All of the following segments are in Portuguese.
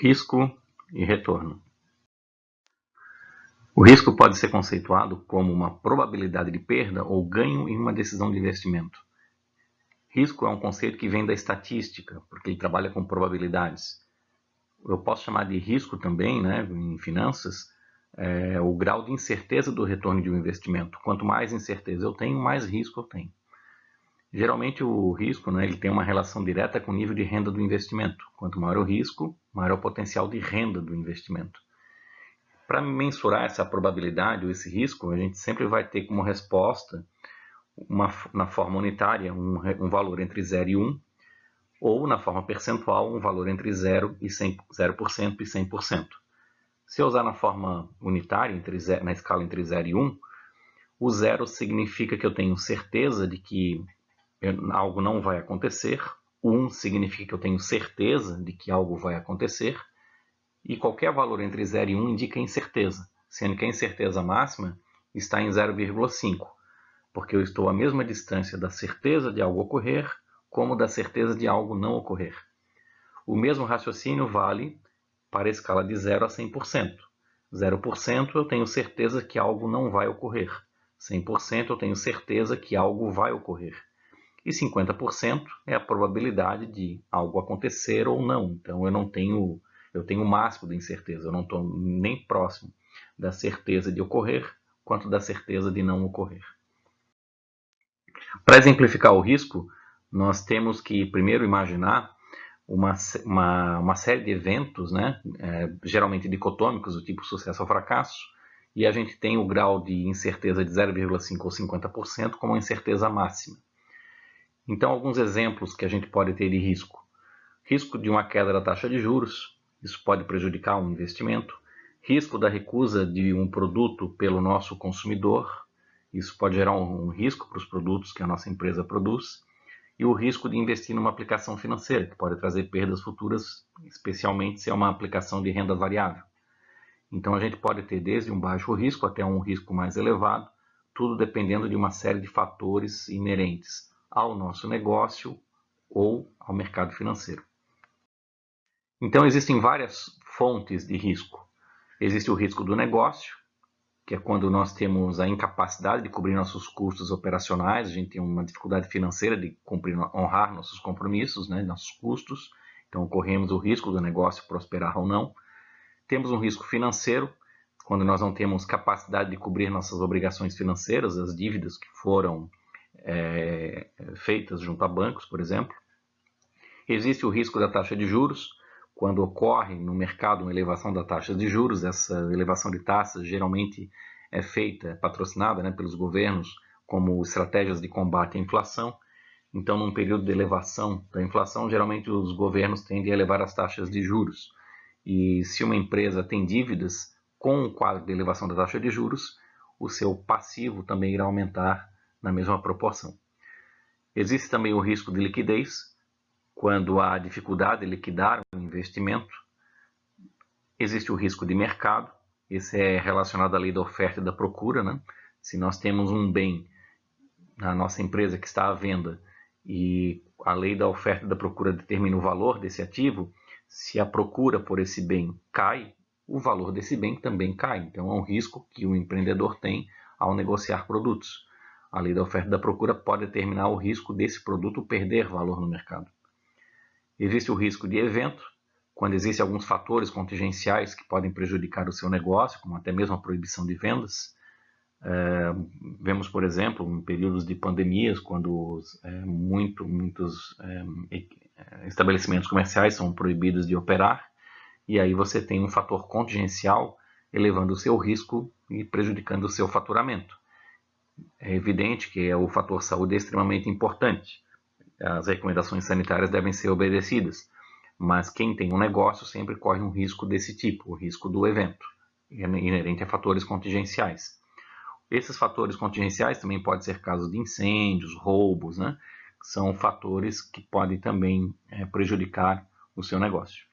Risco e retorno. O risco pode ser conceituado como uma probabilidade de perda ou ganho em uma decisão de investimento. Risco é um conceito que vem da estatística, porque ele trabalha com probabilidades. Eu posso chamar de risco também, em finanças, o grau de incerteza do retorno de um investimento. Quanto mais incerteza eu tenho, mais risco eu tenho. Geralmente o risco ele tem uma relação direta com o nível de renda do investimento. Quanto maior o risco, maior é o potencial de renda do investimento. Para mensurar essa probabilidade ou esse risco, a gente sempre vai ter como resposta, na forma unitária, um valor entre 0 e 1, ou na forma percentual, um valor entre 0% e 100%. Se eu usar na forma unitária, na escala entre 0 e 1, o 0 significa que eu tenho certeza de que algo não vai acontecer, o 1 significa que eu tenho certeza de que algo vai acontecer, e qualquer valor entre 0 e 1 indica incerteza, sendo que a incerteza máxima está em 0,5, porque eu estou à mesma distância da certeza de algo ocorrer como da certeza de algo não ocorrer. O mesmo raciocínio vale para a escala de 0 a 100%. 0% eu tenho certeza que algo não vai ocorrer. 100% eu tenho certeza que algo vai ocorrer. E 50% é a probabilidade de algo acontecer ou não. Então eu tenho o máximo de incerteza. Eu não estou nem próximo da certeza de ocorrer, quanto da certeza de não ocorrer. Para exemplificar o risco, nós temos que primeiro imaginar uma série de eventos, geralmente dicotômicos, do tipo sucesso ou fracasso, e a gente tem o grau de incerteza de 0,5 ou 50% como a incerteza máxima. Então, alguns exemplos que a gente pode ter de risco. Risco de uma queda da taxa de juros, isso pode prejudicar um investimento. Risco da recusa de um produto pelo nosso consumidor, isso pode gerar um risco para os produtos que a nossa empresa produz. E o risco de investir numa aplicação financeira, que pode trazer perdas futuras, especialmente se é uma aplicação de renda variável. Então a gente pode ter desde um baixo risco até um risco mais elevado, tudo dependendo de uma série de fatores inerentes ao nosso negócio ou ao mercado financeiro. Então existem várias fontes de risco. Existe o risco do negócio, que é quando nós temos a incapacidade de cobrir nossos custos operacionais, a gente tem uma dificuldade financeira de honrar nossos compromissos, nossos custos, então corremos o risco do negócio prosperar ou não. Temos um risco financeiro, quando nós não temos capacidade de cobrir nossas obrigações financeiras, as dívidas que foram feitas junto a bancos, por exemplo. Existe o risco da taxa de juros, quando ocorre no mercado uma elevação da taxa de juros. Essa elevação de taxas geralmente é feita, patrocinada pelos governos como estratégias de combate à inflação. Então, num período de elevação da inflação, geralmente os governos tendem a elevar as taxas de juros. E se uma empresa tem dívidas com o quadro de elevação da taxa de juros, o seu passivo também irá aumentar na mesma proporção. Existe também o risco de liquidez, quando há dificuldade de liquidar um investimento. Existe o risco de mercado, esse é relacionado à lei da oferta e da procura. Se nós temos um bem na nossa empresa que está à venda e a lei da oferta e da procura determina o valor desse ativo, se a procura por esse bem cai, o valor desse bem também cai. Então é um risco que o empreendedor tem ao negociar produtos. A lei da oferta e da procura pode determinar o risco desse produto perder valor no mercado. Existe o risco de evento, quando existem alguns fatores contingenciais que podem prejudicar o seu negócio, como até mesmo a proibição de vendas. Vemos, por exemplo, em períodos de pandemias, quando muitos estabelecimentos comerciais são proibidos de operar, e aí você tem um fator contingencial elevando o seu risco e prejudicando o seu faturamento. É evidente que o fator saúde é extremamente importante. As recomendações sanitárias devem ser obedecidas, mas quem tem um negócio sempre corre um risco desse tipo, o risco do evento, inerente a fatores contingenciais. Esses fatores contingenciais também podem ser casos de incêndios, roubos, são fatores que podem também prejudicar o seu negócio.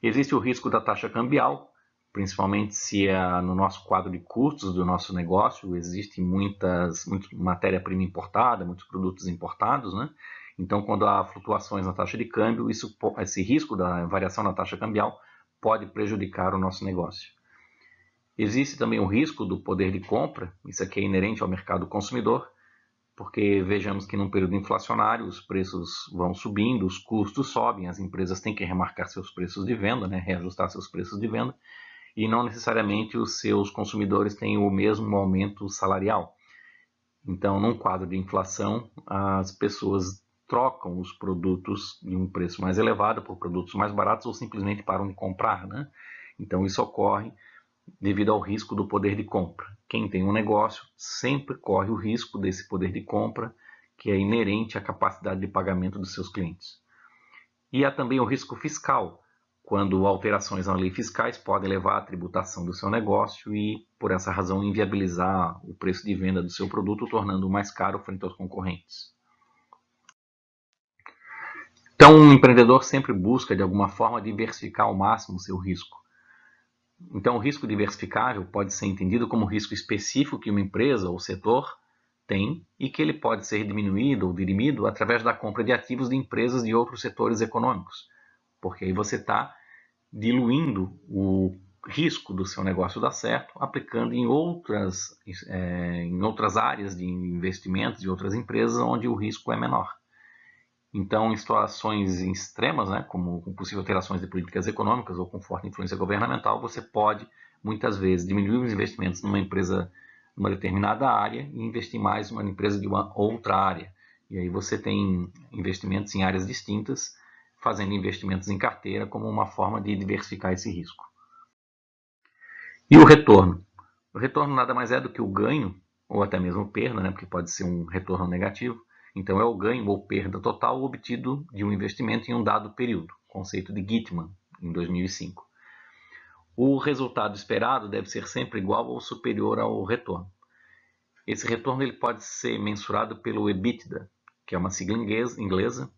Existe o risco da taxa cambial, principalmente se no nosso quadro de custos do nosso negócio existe muita matéria-prima importada, muitos produtos importados, Então, quando há flutuações na taxa de câmbio, esse risco da variação na taxa cambial pode prejudicar o nosso negócio. Existe também o risco do poder de compra, isso aqui é inerente ao mercado consumidor, porque vejamos que num período inflacionário os preços vão subindo, os custos sobem, as empresas têm que remarcar seus preços de venda, reajustar seus preços de venda, e não necessariamente os seus consumidores têm o mesmo aumento salarial. Então, num quadro de inflação, as pessoas trocam os produtos de um preço mais elevado por produtos mais baratos ou simplesmente param de comprar, Então, isso ocorre devido ao risco do poder de compra. Quem tem um negócio sempre corre o risco desse poder de compra, que é inerente à capacidade de pagamento dos seus clientes. E há também o risco fiscal, quando alterações na lei fiscais podem levar à tributação do seu negócio e, por essa razão, inviabilizar o preço de venda do seu produto, tornando-o mais caro frente aos concorrentes. Então, um empreendedor sempre busca, de alguma forma, diversificar ao máximo o seu risco. Então, o risco diversificável pode ser entendido como risco específico que uma empresa ou setor tem e que ele pode ser diminuído ou dirimido através da compra de ativos de empresas de outros setores econômicos, porque aí você está diluindo o risco do seu negócio dar certo, aplicando em outras áreas de investimentos de outras empresas onde o risco é menor. Então, em situações extremas, como com possíveis alterações de políticas econômicas ou com forte influência governamental, você pode, muitas vezes, diminuir os investimentos numa empresa, numa determinada área e investir mais numa empresa de uma outra área. E aí você tem investimentos em áreas distintas, fazendo investimentos em carteira como uma forma de diversificar esse risco. E o retorno? O retorno nada mais é do que o ganho, ou até mesmo perda, porque pode ser um retorno negativo. Então, é o ganho ou perda total obtido de um investimento em um dado período, conceito de Gitman, em 2005. O resultado esperado deve ser sempre igual ou superior ao retorno. Esse retorno ele pode ser mensurado pelo EBITDA, que é uma sigla inglesa,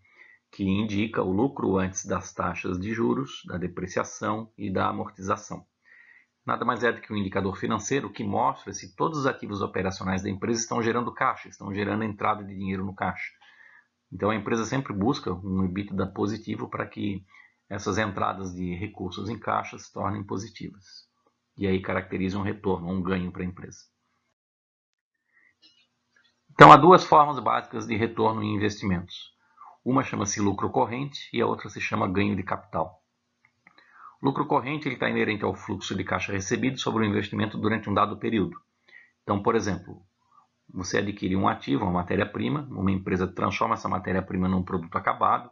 que indica o lucro antes das taxas de juros, da depreciação e da amortização. Nada mais é do que um indicador financeiro que mostra se todos os ativos operacionais da empresa estão gerando caixa, estão gerando entrada de dinheiro no caixa. Então a empresa sempre busca um EBITDA positivo para que essas entradas de recursos em caixa se tornem positivas. E aí caracteriza um retorno, um ganho para a empresa. Então há duas formas básicas de retorno em investimentos. Uma chama-se lucro corrente e a outra se chama ganho de capital. O lucro corrente está inerente ao fluxo de caixa recebido sobre o investimento durante um dado período. Então, por exemplo, você adquire um ativo, uma matéria-prima, uma empresa transforma essa matéria-prima num produto acabado,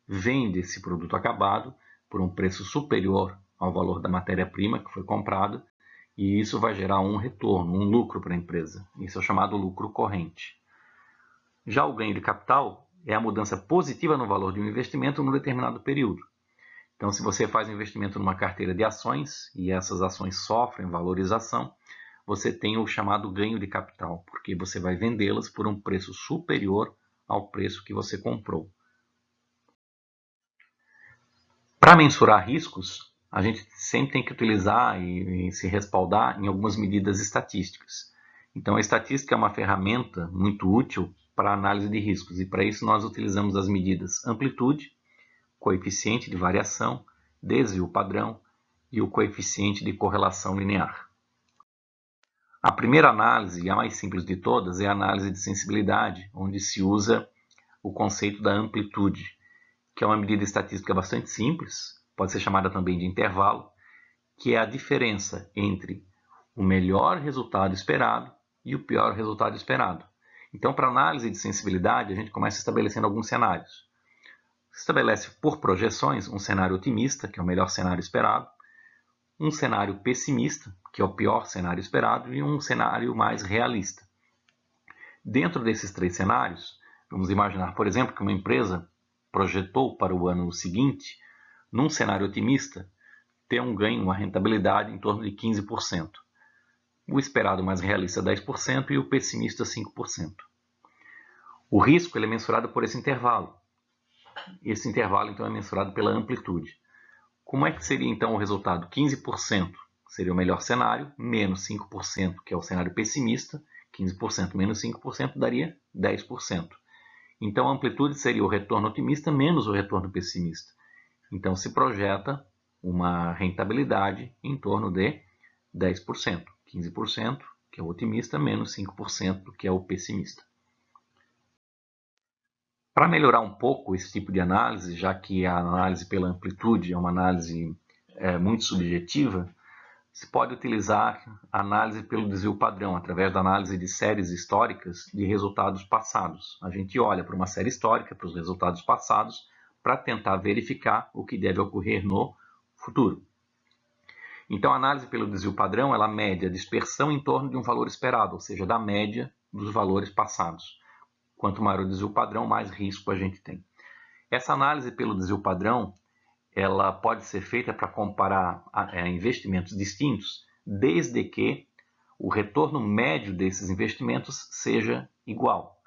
vende esse produto acabado por um preço superior ao valor da matéria-prima que foi comprada, e isso vai gerar um retorno, um lucro para a empresa. Isso é chamado lucro corrente. Já o ganho de capital é a mudança positiva no valor de um investimento num determinado período. Então, se você faz um investimento numa carteira de ações e essas ações sofrem valorização, você tem o chamado ganho de capital, porque você vai vendê-las por um preço superior ao preço que você comprou. Para mensurar riscos, a gente sempre tem que utilizar e se respaldar em algumas medidas estatísticas. Então, a estatística é uma ferramenta muito útil para a análise de riscos, e para isso nós utilizamos as medidas amplitude, coeficiente de variação, desvio padrão e o coeficiente de correlação linear. A primeira análise, e a mais simples de todas, é a análise de sensibilidade, onde se usa o conceito da amplitude, que é uma medida estatística bastante simples, pode ser chamada também de intervalo, que é a diferença entre o melhor resultado esperado e o pior resultado esperado. Então, para análise de sensibilidade, a gente começa estabelecendo alguns cenários. Se estabelece por projeções um cenário otimista, que é o melhor cenário esperado, um cenário pessimista, que é o pior cenário esperado, e um cenário mais realista. Dentro desses três cenários, vamos imaginar, por exemplo, que uma empresa projetou para o ano seguinte, num cenário otimista, ter um ganho, uma rentabilidade em torno de 15%. O esperado mais realista 10% e o pessimista 5%. O risco ele é mensurado por esse intervalo. Esse intervalo, então, é mensurado pela amplitude. Como é que seria, então, o resultado? 15% seria o melhor cenário, menos 5%, que é o cenário pessimista. 15% menos 5% daria 10%. Então, a amplitude seria o retorno otimista menos o retorno pessimista. Então, se projeta uma rentabilidade em torno de 10%, 15%, que é o otimista, menos 5%, que é o pessimista. Para melhorar um pouco esse tipo de análise, já que a análise pela amplitude é uma análise muito subjetiva, se pode utilizar a análise pelo desvio padrão, através da análise de séries históricas de resultados passados. A gente olha para uma série histórica, para os resultados passados, para tentar verificar o que deve ocorrer no futuro. Então, a análise pelo desvio padrão, ela mede a dispersão em torno de um valor esperado, ou seja, da média dos valores passados. Quanto maior o desvio padrão, mais risco a gente tem. Essa análise pelo desvio padrão, ela pode ser feita para comparar investimentos distintos, desde que o retorno médio desses investimentos seja igual.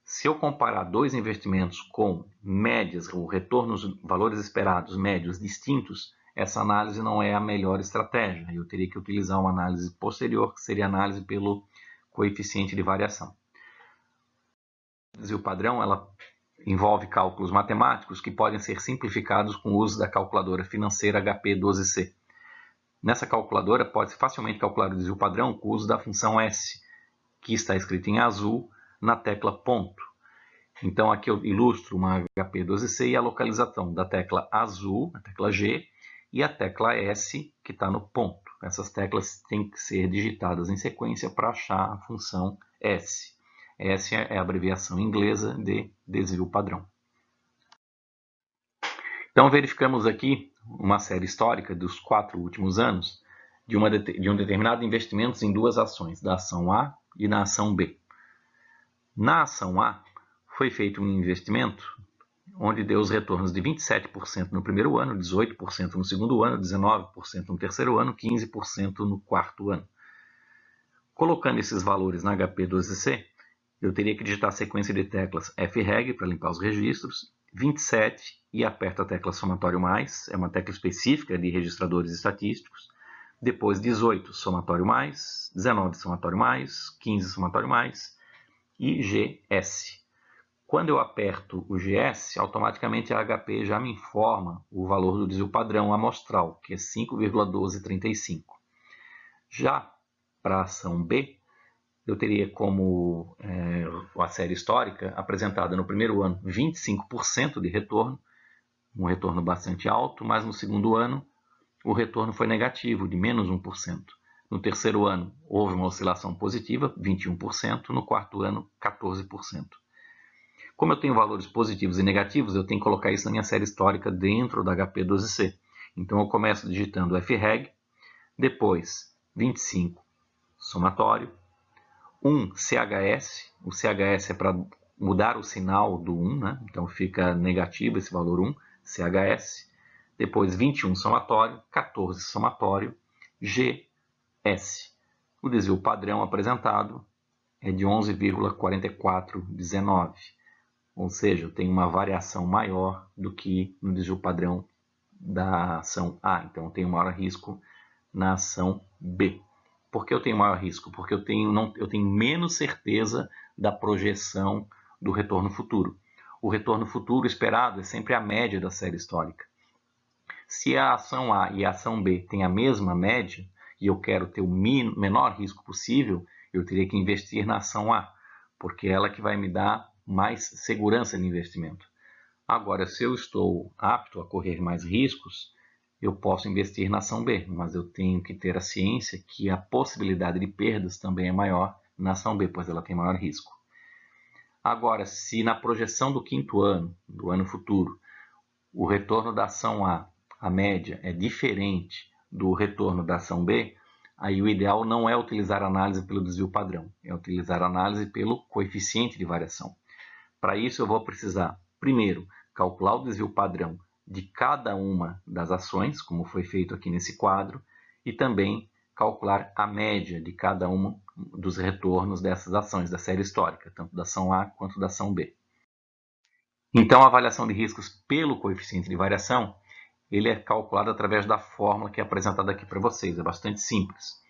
Se eu comparar dois investimentos com médias, ou retornos, valores esperados médios distintos, essa análise não é a melhor estratégia. Eu teria que utilizar uma análise posterior, que seria a análise pelo coeficiente de variação. O desvio padrão, ela envolve cálculos matemáticos que podem ser simplificados com o uso da calculadora financeira HP12C. Nessa calculadora, pode-se facilmente calcular o desvio padrão com o uso da função S, que está escrita em azul na tecla ponto. Então, aqui eu ilustro uma HP12C e a localização da tecla azul, a tecla G, e a tecla S, que está no ponto. Essas teclas têm que ser digitadas em sequência para achar a função S. Essa é a abreviação inglesa de desvio padrão. Então, verificamos aqui uma série histórica dos 4 últimos anos de um determinado investimento em duas ações, da ação A e na ação B. Na ação A, foi feito um investimento onde deu os retornos de 27% no primeiro ano, 18% no segundo ano, 19% no terceiro ano, 15% no quarto ano. Colocando esses valores na HP12C, eu teria que digitar a sequência de teclas FREG para limpar os registros, 27 e aperto a tecla somatório mais, é uma tecla específica de registradores estatísticos, depois 18 somatório mais, 19 somatório mais, 15 somatório mais e GS. Quando eu aperto o GS, automaticamente a HP já me informa o valor do desvio padrão amostral, que é 5,1235. Já para a ação B, eu teria como a série histórica apresentada no primeiro ano 25% de retorno, um retorno bastante alto, mas no segundo ano o retorno foi negativo, de menos 1%. No terceiro ano houve uma oscilação positiva, 21%, no quarto ano 14%. Como eu tenho valores positivos e negativos, eu tenho que colocar isso na minha série histórica dentro da HP12C. Então eu começo digitando FREG, depois 25 somatório, 1 CHS, o CHS é para mudar o sinal do 1, né? Então fica negativo esse valor 1, CHS, depois 21 somatório, 14 somatório, GS. O desvio padrão apresentado é de 11,4419, ou seja, eu tenho uma variação maior do que no desvio padrão da ação A, então eu tenho maior risco na ação B. Por que eu tenho maior risco? Porque eu tenho menos certeza da projeção do retorno futuro. O retorno futuro esperado é sempre a média da série histórica. Se a ação A e a ação B têm a mesma média, e eu quero ter o menor risco possível, eu teria que investir na ação A, porque é ela que vai me dar mais segurança no investimento. Agora, se eu estou apto a correr mais riscos, eu posso investir na ação B, mas eu tenho que ter a ciência que a possibilidade de perdas também é maior na ação B, pois ela tem maior risco. Agora, se na projeção do quinto ano, do ano futuro, o retorno da ação A, a média, é diferente do retorno da ação B, aí o ideal não é utilizar a análise pelo desvio padrão, é utilizar a análise pelo coeficiente de variação. Para isso eu vou precisar, primeiro, calcular o desvio padrão de cada uma das ações, como foi feito aqui nesse quadro, e também calcular a média de cada um dos retornos dessas ações, da série histórica, tanto da ação A quanto da ação B. Então, a avaliação de riscos pelo coeficiente de variação, ele é calculado através da fórmula que é apresentada aqui para vocês, é bastante simples.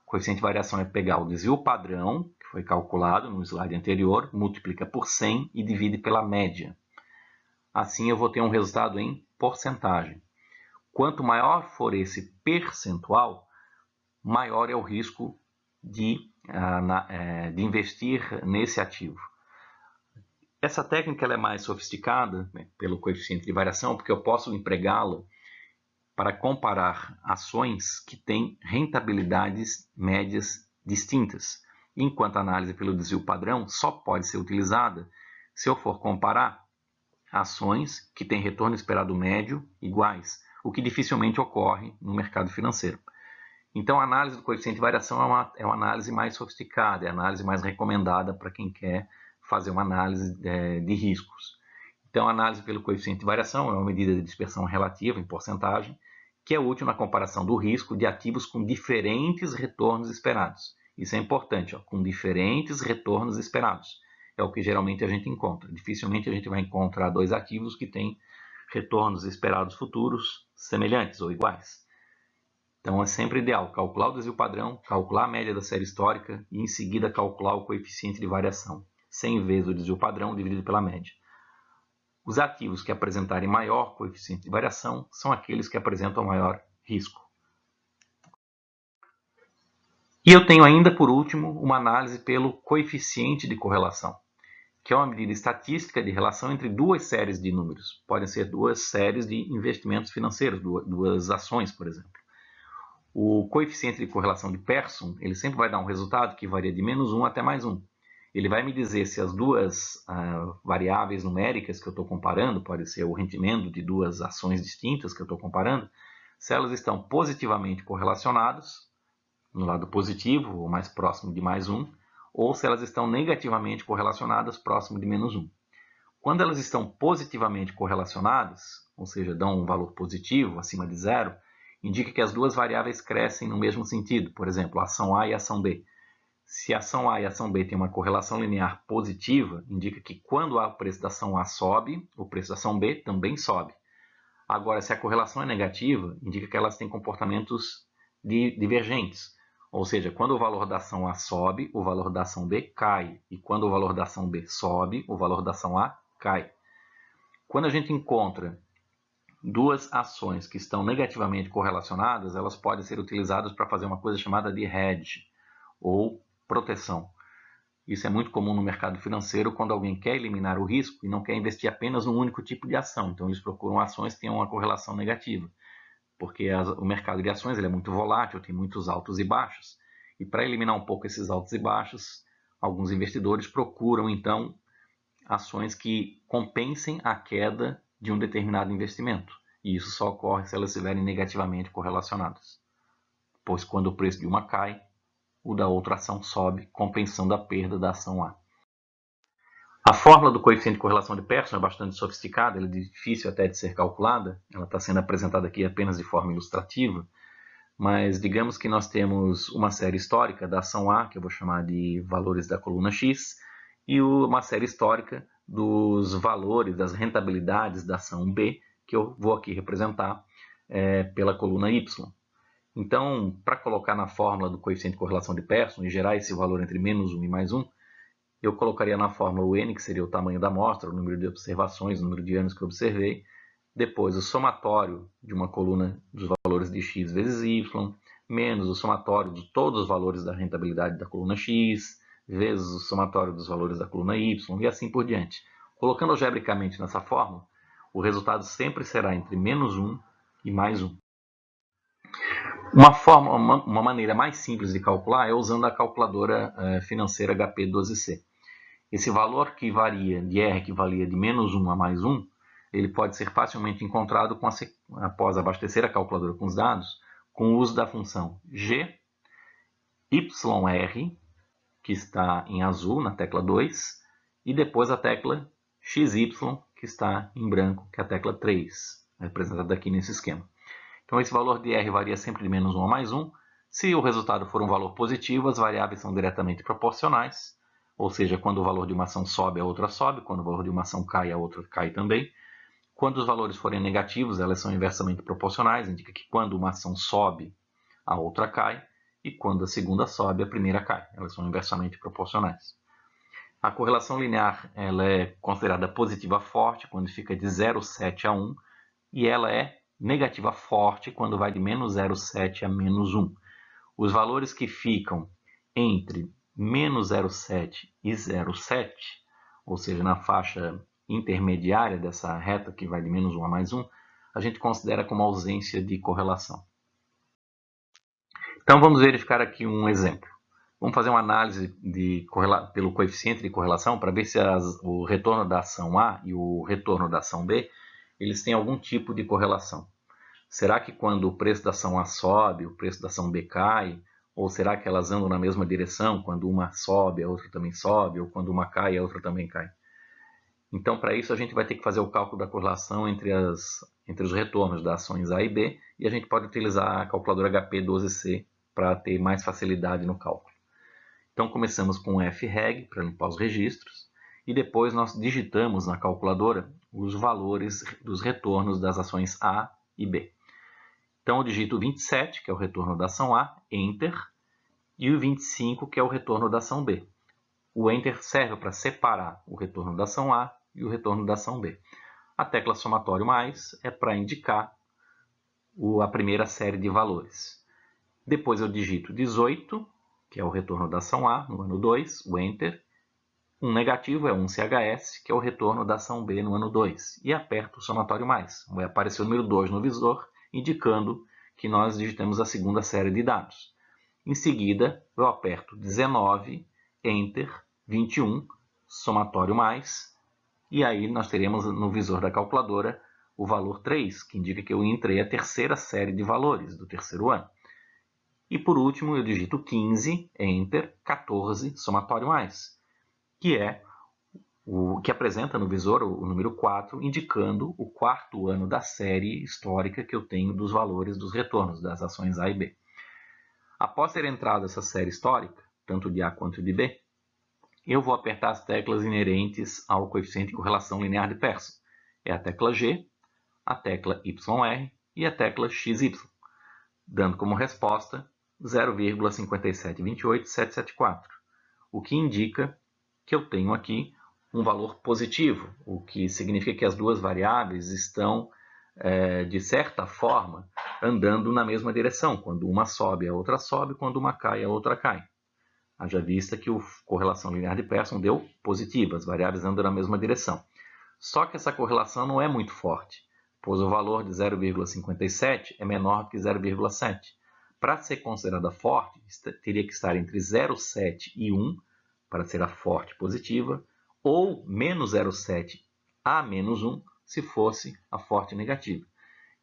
O coeficiente de variação é pegar o desvio padrão, que foi calculado no slide anterior, multiplica por 100 e divide pela média. Assim eu vou ter um resultado em porcentagem. Quanto maior for esse percentual, maior é o risco de investir nesse ativo. Essa técnica ela é mais sofisticada, né, pelo coeficiente de variação, porque eu posso empregá-la para comparar ações que têm rentabilidades médias distintas, enquanto a análise pelo desvio padrão só pode ser utilizada se eu for comparar ações que têm retorno esperado médio iguais, o que dificilmente ocorre no mercado financeiro. Então, a análise do coeficiente de variação é uma análise mais sofisticada, é a análise mais recomendada para quem quer fazer uma análise de riscos. Então, a análise pelo coeficiente de variação é uma medida de dispersão relativa em porcentagem, que é útil na comparação do risco de ativos com diferentes retornos esperados. Isso é importante, com diferentes retornos esperados. É o que geralmente a gente encontra. Dificilmente a gente vai encontrar dois ativos que têm retornos esperados futuros semelhantes ou iguais. Então é sempre ideal calcular o desvio padrão, calcular a média da série histórica e em seguida calcular o coeficiente de variação, 100 vezes o desvio padrão dividido pela média. Os ativos que apresentarem maior coeficiente de variação são aqueles que apresentam maior risco. E eu tenho ainda, por último, uma análise pelo coeficiente de correlação, que é uma medida estatística de relação entre duas séries de números. Podem ser duas séries de investimentos financeiros, duas ações, por exemplo. O coeficiente de correlação de Pearson, ele sempre vai dar um resultado que varia de -1 até +1. Ele vai me dizer se as duas variáveis numéricas que eu estou comparando, pode ser o rendimento de duas ações distintas que eu estou comparando, se elas estão positivamente correlacionadas, no lado positivo, ou mais próximo de +1, ou se elas estão negativamente correlacionadas, próximo de -1. Quando elas estão positivamente correlacionadas, ou seja, dão um valor positivo, acima de 0, indica que as duas variáveis crescem no mesmo sentido, por exemplo, a ação A e a ação B. Se a ação A e a ação B têm uma correlação linear positiva, indica que quando o preço da ação A sobe, o preço da ação B também sobe. Agora, se a correlação é negativa, indica que elas têm comportamentos divergentes. Ou seja, quando o valor da ação A sobe, o valor da ação B cai. E quando o valor da ação B sobe, o valor da ação A cai. Quando a gente encontra duas ações que estão negativamente correlacionadas, elas podem ser utilizadas para fazer uma coisa chamada de hedge, ou proteção. Isso é muito comum no mercado financeiro quando alguém quer eliminar o risco e não quer investir apenas num único tipo de ação. Então, eles procuram ações que tenham uma correlação negativa, porque o mercado de ações ele é muito volátil, tem muitos altos e baixos. E para eliminar um pouco esses altos e baixos, alguns investidores procuram, então, ações que compensem a queda de um determinado investimento. E isso só ocorre se elas estiverem negativamente correlacionadas. Pois quando o preço de uma cai, o da outra ação sobe, compensando a perda da ação A. A fórmula do coeficiente de correlação de Pearson é bastante sofisticada, ela é difícil até de ser calculada, ela está sendo apresentada aqui apenas de forma ilustrativa, mas digamos que nós temos uma série histórica da ação A, que eu vou chamar de valores da coluna X, e uma série histórica dos valores, das rentabilidades da ação B, que eu vou aqui representar pela coluna Y. Então, para colocar na fórmula do coeficiente de correlação de Pearson e gerar esse valor entre -1 e +1, eu colocaria na fórmula o n, que seria o tamanho da amostra, o número de observações, o número de anos que eu observei, depois o somatório de uma coluna dos valores de x vezes y, menos o somatório de todos os valores da rentabilidade da coluna x, vezes o somatório dos valores da coluna y, e assim por diante. Colocando algebricamente nessa fórmula, o resultado sempre será entre -1 e +1. Uma maneira mais simples de calcular é usando a calculadora financeira HP12C. Esse valor que varia de R, que varia de -1 a +1, ele pode ser facilmente encontrado após abastecer a calculadora com os dados, com o uso da função G, YR, que está em azul na tecla 2, e depois a tecla XY, que está em branco, que é a tecla 3, representada aqui nesse esquema. Então, esse valor de R varia sempre de -1 a +1. Se o resultado for um valor positivo, as variáveis são diretamente proporcionais, ou seja, quando o valor de uma ação sobe, a outra sobe, quando o valor de uma ação cai, a outra cai também. Quando os valores forem negativos, elas são inversamente proporcionais, indica que quando uma ação sobe, a outra cai, e quando a segunda sobe, a primeira cai. Elas são inversamente proporcionais. A correlação linear ela é considerada positiva forte quando fica de 0,7 a 1 e ela é negativa forte quando vai de menos 0,7 a menos 1. Os valores que ficam entre menos 0,7 e 0,7, ou seja, na faixa intermediária dessa reta que vai de menos 1 a mais 1, a gente considera como ausência de correlação. Então vamos verificar aqui um exemplo. Vamos fazer uma análise pelo coeficiente de correlação para ver se o retorno da ação A e o retorno da ação B eles têm algum tipo de correlação. Será que quando o preço da ação A sobe, o preço da ação B cai? Ou será que elas andam na mesma direção? Quando uma sobe, a outra também sobe, ou quando uma cai, a outra também cai. Então, para isso, a gente vai ter que fazer o cálculo da correlação entre os retornos das ações A e B, e a gente pode utilizar a calculadora HP12C para ter mais facilidade no cálculo. Então, começamos com FREG, para limpar os registros, e depois nós digitamos na calculadora os valores dos retornos das ações A e B. Então, eu digito 27, que é o retorno da ação A, Enter, e o 25, que é o retorno da ação B. O Enter serve para separar o retorno da ação A e o retorno da ação B. A tecla somatório mais é para indicar a primeira série de valores. Depois eu digito 18, que é o retorno da ação A no ano 2, o Enter. Um negativo é um CHS, que é o retorno da ação B no ano 2. E aperto o somatório mais. Vai aparecer o número 2 no visor, indicando que nós digitamos a segunda série de dados. Em seguida, eu aperto 19, Enter, 21, somatório mais, e aí nós teremos no visor da calculadora o valor 3, que indica que eu entrei a terceira série de valores do terceiro ano. E por último, eu digito 15, Enter, 14, somatório mais, que é o que apresenta no visor o número 4, indicando o quarto ano da série histórica que eu tenho dos valores dos retornos das ações A e B. Após ter entrado essa série histórica, tanto de A quanto de B, eu vou apertar as teclas inerentes ao coeficiente de correlação linear de Pearson. É a tecla G, a tecla YR e a tecla XY, dando como resposta 0,5728774, o que indica que eu tenho aqui um valor positivo, o que significa que as duas variáveis estão, de certa forma, andando na mesma direção. Quando uma sobe, a outra sobe, quando uma cai, a outra cai. Haja vista que a correlação linear de Pearson deu positiva, as variáveis andam na mesma direção. Só que essa correlação não é muito forte, pois o valor de 0,57 é menor que 0,7. Para ser considerada forte, teria que estar entre 0,7 e 1, para ser a forte positiva, ou menos 0,7 a menos 1, se fosse a forte negativa.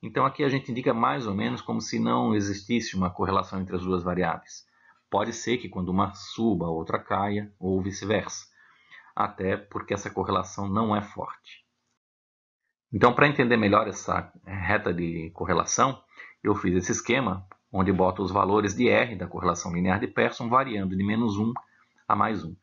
Então aqui a gente indica mais ou menos como se não existisse uma correlação entre as duas variáveis. Pode ser que quando uma suba, a outra caia, ou vice-versa. Até porque essa correlação não é forte. Então, para entender melhor essa reta de correlação, eu fiz esse esquema, onde boto os valores de R da correlação linear de Pearson variando de menos 1 a mais 1.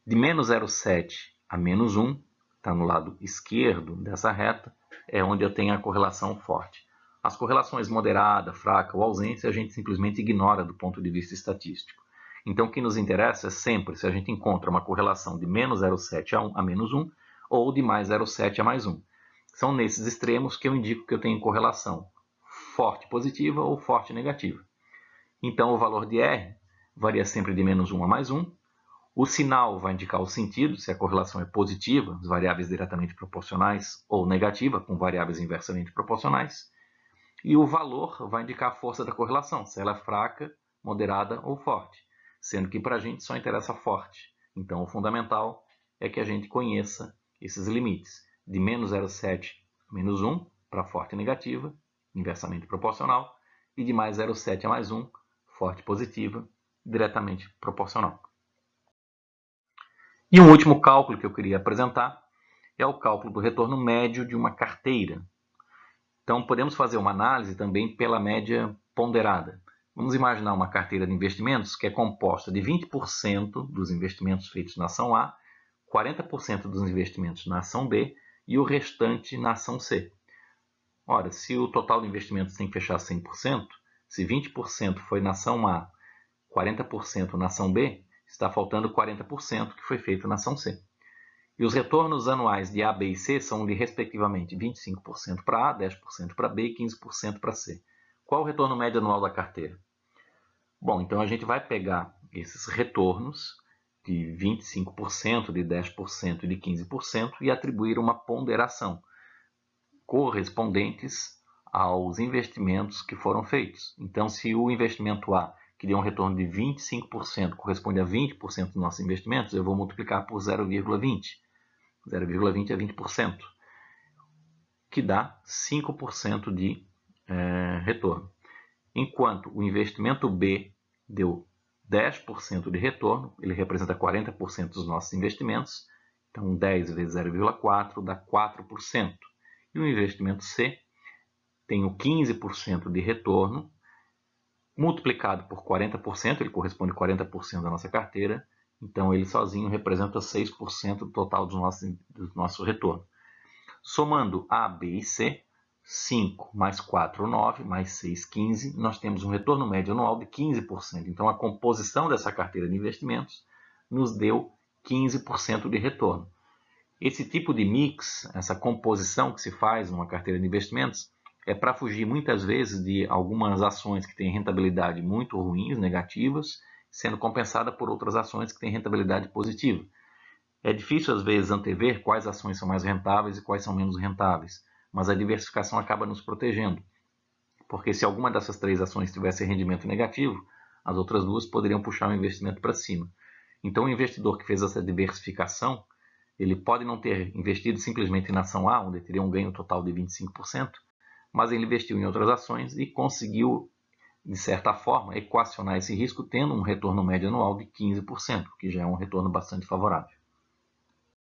De menos 0,7 a menos 1, está no lado esquerdo dessa reta, é onde eu tenho a correlação forte. As correlações moderada, fraca ou ausência, a gente simplesmente ignora do ponto de vista estatístico. Então, o que nos interessa é sempre se a gente encontra uma correlação de menos 0,7 a menos 1 ou de mais 0,7 a mais 1. São nesses extremos que eu indico que eu tenho correlação forte positiva ou forte negativa. Então, o valor de R varia sempre de menos 1 a mais 1. O sinal vai indicar o sentido, se a correlação é positiva, as variáveis diretamente proporcionais, ou negativa, com variáveis inversamente proporcionais. E o valor vai indicar a força da correlação, se ela é fraca, moderada ou forte, sendo que para a gente só interessa forte. Então, o fundamental é que a gente conheça esses limites, de menos 0,7 a menos 1, para forte negativa, inversamente proporcional, e de mais 0,7 a mais 1, forte positiva, diretamente proporcional. E um último cálculo que eu queria apresentar é o cálculo do retorno médio de uma carteira. Então, podemos fazer uma análise também pela média ponderada. Vamos imaginar uma carteira de investimentos que é composta de 20% dos investimentos feitos na ação A, 40% dos investimentos na ação B e o restante na ação C. Ora, se o total de investimentos tem que fechar 100%, se 20% foi na ação A 40% na ação B, está faltando 40% que foi feito na ação C. E os retornos anuais de A, B e C são de, respectivamente, 25% para A, 10% para B e 15% para C. Qual o retorno médio anual da carteira? Bom, então a gente vai pegar esses retornos de 25%, de 10% e de 15% e atribuir uma ponderação correspondentes aos investimentos que foram feitos. Então, se o investimento A, que deu um retorno de 25%, corresponde a 20% dos nossos investimentos, eu vou multiplicar por 0,20. 0,20 é 20%, que dá 5% de retorno. Enquanto o investimento B deu 10% de retorno, ele representa 40% dos nossos investimentos, então 10 vezes 0,4 dá 4%. E o investimento C tem o 15% de retorno, multiplicado por 40%, ele corresponde a 40% da nossa carteira, então ele sozinho representa 6% do total do nosso retorno. Somando A, B e C, 5 mais 4, 9, mais 6, 15, nós temos um retorno médio anual de 15%. Então a composição dessa carteira de investimentos nos deu 15% de retorno. Esse tipo de mix, essa composição que se faz numa carteira de investimentos, é para fugir muitas vezes de algumas ações que têm rentabilidade muito ruins, negativas, sendo compensada por outras ações que têm rentabilidade positiva. É difícil às vezes antever quais ações são mais rentáveis e quais são menos rentáveis, mas a diversificação acaba nos protegendo, porque se alguma dessas três ações tivesse rendimento negativo, as outras duas poderiam puxar o investimento para cima. Então o investidor que fez essa diversificação, ele pode não ter investido simplesmente na ação A, onde teria um ganho total de 25%, mas ele investiu em outras ações e conseguiu, de certa forma, equacionar esse risco, tendo um retorno médio anual de 15%, que já é um retorno bastante favorável.